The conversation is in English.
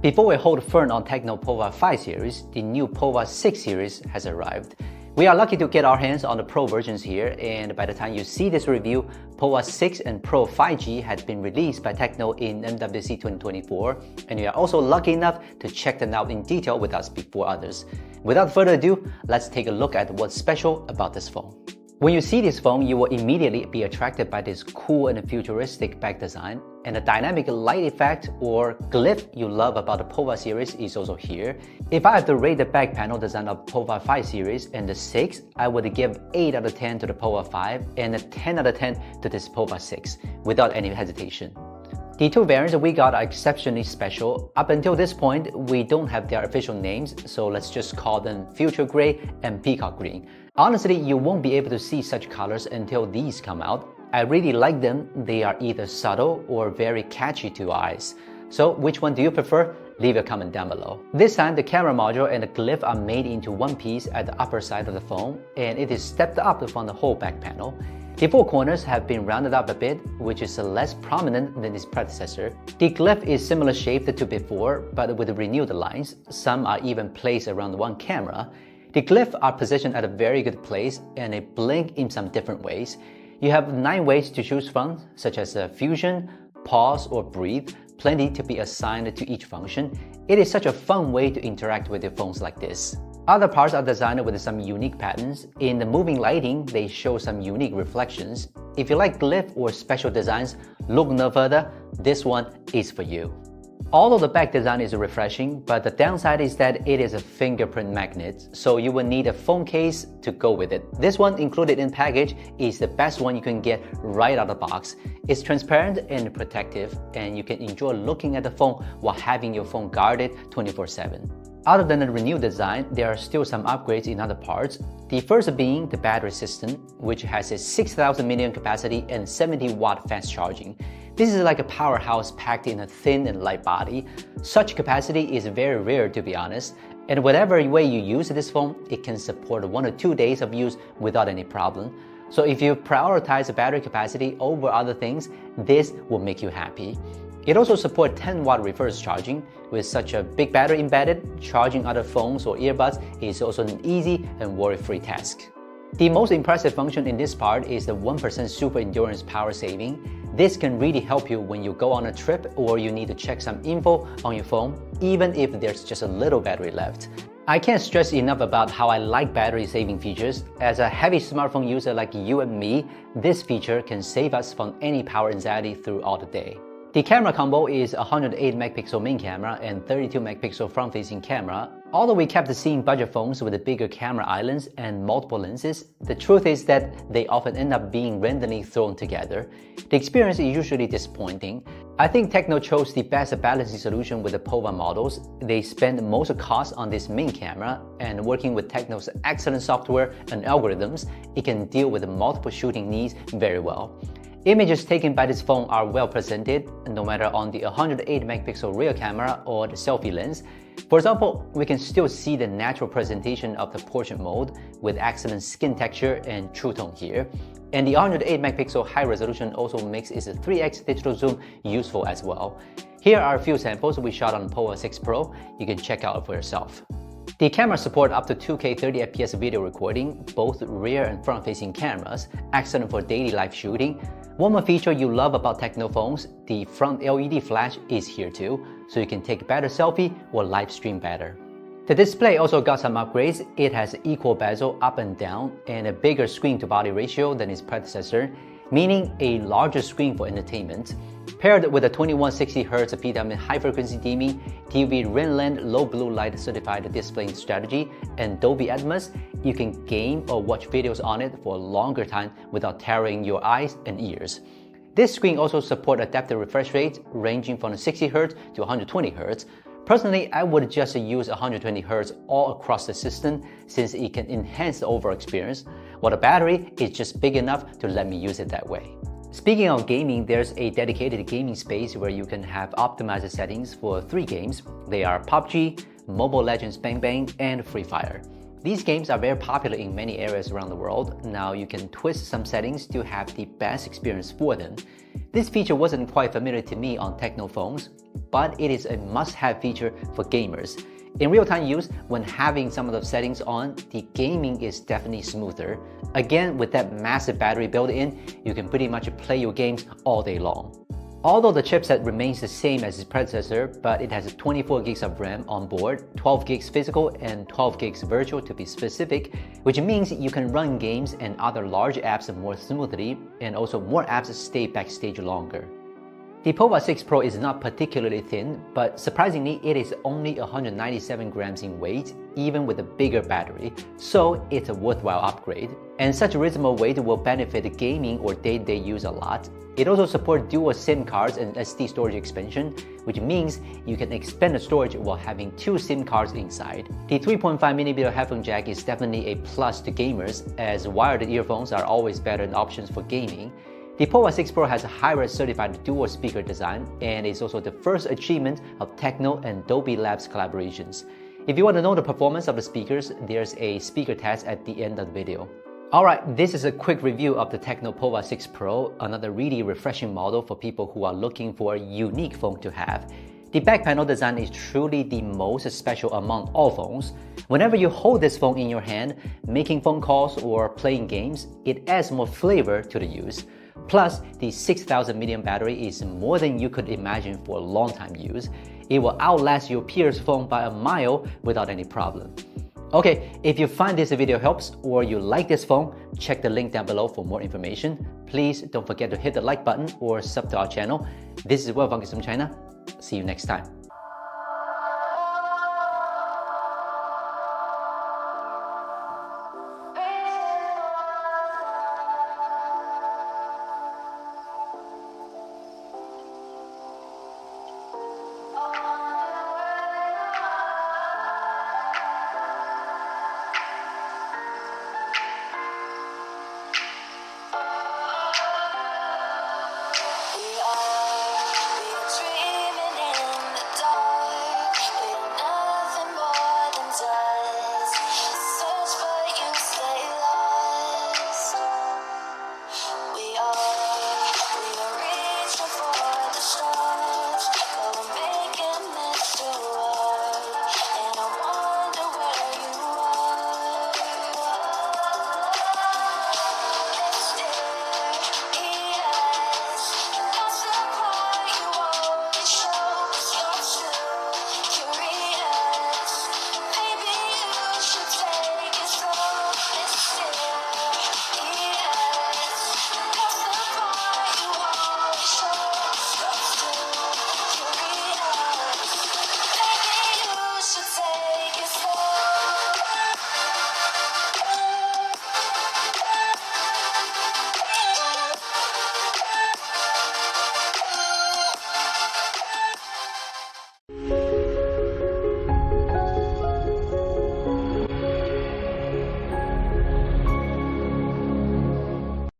Before we hold firm on TECNO POVA 5 series, the new POVA 6 series has arrived. We are lucky to get our hands on the Pro versions here, and by the time you see this review, POVA 6 and Pro 5G had been released by TECNO in MWC 2024, and you are also lucky enough to check them out in detail with us before others. Without further ado, let's take a look at what's special about this phone. When you see this phone, you will immediately be attracted by this cool and futuristic back design, and the dynamic light effect or glyph you love about the POVA series is also here. If I have to rate the back panel design of POVA 5 series and the 6, I would give 8 out of 10 to the POVA 5 and a 10 out of 10 to this POVA 6 without any hesitation. The two variants we got are exceptionally special. Up until this point, we don't have their official names, so let's just call them Future Gray and Peacock Green. Honestly, you won't be able to see such colors until these come out. I really like them. They are either subtle or very catchy to eyes. So which one do you prefer? Leave a comment down below. This time, the camera module and the glyph are made into one piece at the upper side of the phone, and it is stepped up from the whole back panel. The four corners have been rounded up a bit, which is less prominent than its predecessor. The glyph is similar shaped to before, but with renewed lines. Some are even placed around one camera. The glyphs are positioned at a very good place, and they blink in some different ways. You have 9 ways to choose from, such as fusion, pause, or breathe, plenty to be assigned to each function. It is such a fun way to interact with your phones like this. Other parts are designed with some unique patterns. In the moving lighting, they show some unique reflections. If you like glyph or special designs, look no further, this one is for you. Although the back design is refreshing, but the downside is that it is a fingerprint magnet, so you will need a phone case to go with it. This one included in package is the best one you can get right out of the box. It's transparent and protective, and you can enjoy looking at the phone while having your phone guarded 24/7. Other than the renewed design, there are still some upgrades in other parts. The first being the battery system, which has a 6,000 mAh capacity and 70-watt fast charging. This is like a powerhouse packed in a thin and light body. Such capacity is very rare, to be honest, and whatever way you use this phone, it can support 1 or 2 days of use without any problem. So if you prioritize battery capacity over other things, this will make you happy. It also supports 10-watt reverse charging. With such a big battery embedded, charging other phones or earbuds is also an easy and worry-free task. The most impressive function in this part is the 1% super endurance power saving. This can really help you when you go on a trip or you need to check some info on your phone, even if there's just a little battery left. I can't stress enough about how I like battery saving features. As a heavy smartphone user like you and me, this feature can save us from any power anxiety throughout the day. The camera combo is a 108 megapixel main camera and 32 megapixel front-facing camera. Although we kept seeing budget phones with the bigger camera islands and multiple lenses, the truth is that they often end up being randomly thrown together. The experience is usually disappointing. I think TECNO chose the best balancing solution with the POVA models. They spend most cost on this main camera, and working with TECNO's excellent software and algorithms, it can deal with multiple shooting needs very well. Images taken by this phone are well presented, no matter on the 108 megapixel rear camera or the selfie lens. For example, we can still see the natural presentation of the portrait mode with excellent skin texture and true tone here. And the 108 megapixel high resolution also makes its 3x digital zoom useful as well. Here are a few samples we shot on POVA 6 Pro. You can check out for yourself. The camera support up to 2K 30fps video recording, both rear and front-facing cameras, excellent for daily life shooting. One more feature you love about TECNO phones, the front LED flash is here too, so you can take better selfie or live stream better. The display also got some upgrades. It has equal bezel up and down and a bigger screen-to-body ratio than its predecessor, meaning a larger screen for entertainment. Paired with a 2160Hz PWM high-frequency dimming, TV Renland low blue light certified displaying strategy, and Dolby Atmos, you can game or watch videos on it for a longer time without tearing your eyes and ears. This screen also supports adaptive refresh rates ranging from 60Hz to 120Hz. Personally, I would just use 120Hz all across the system since it can enhance the overall experience, while the battery is just big enough to let me use it that way. Speaking of gaming, there's a dedicated gaming space where you can have optimized settings for 3 games. They are PUBG, Mobile Legends Bang Bang, and Free Fire. These games are very popular in many areas around the world. Now you can twist some settings to have the best experience for them. This feature wasn't quite familiar to me on Tecno phones, but it is a must-have feature for gamers. In real-time use, when having some of the settings on, the gaming is definitely smoother. Again, with that massive battery built in, you can pretty much play your games all day long. Although the chipset remains the same as its predecessor, but it has 24 gigs of RAM on board, 12 gigs physical and 12 gigs virtual to be specific, which means you can run games and other large apps more smoothly, and also more apps stay backstage longer. The POVA 6 Pro is not particularly thin, but surprisingly it is only 197 grams in weight, even with a bigger battery, so it's a worthwhile upgrade. And such a reasonable weight will benefit gaming or day-to-day use a lot. It also supports dual SIM cards and SD storage expansion, which means you can expand the storage while having 2 SIM cards inside. The 3.5mm headphone jack is definitely a plus to gamers, as wired earphones are always better options for gaming. The POVA 6 Pro has a high-res certified dual speaker design, and is also the first achievement of Tecno and Dolby Labs collaborations. If you want to know the performance of the speakers, there's a speaker test at the end of the video. Alright, this is a quick review of the Tecno POVA 6 Pro, another really refreshing model for people who are looking for a unique phone to have. The back panel design is truly the most special among all phones. Whenever you hold this phone in your hand, making phone calls or playing games, it adds more flavor to the use. Plus, the 6000 mAh battery is more than you could imagine for long-time use. It will outlast your peer's phone by a mile without any problem. Okay, if you find this video helps or you like this phone, check the link down below for more information. Please don't forget to hit the like button or sub to our channel. This is Will from Gizmochina. See you next time.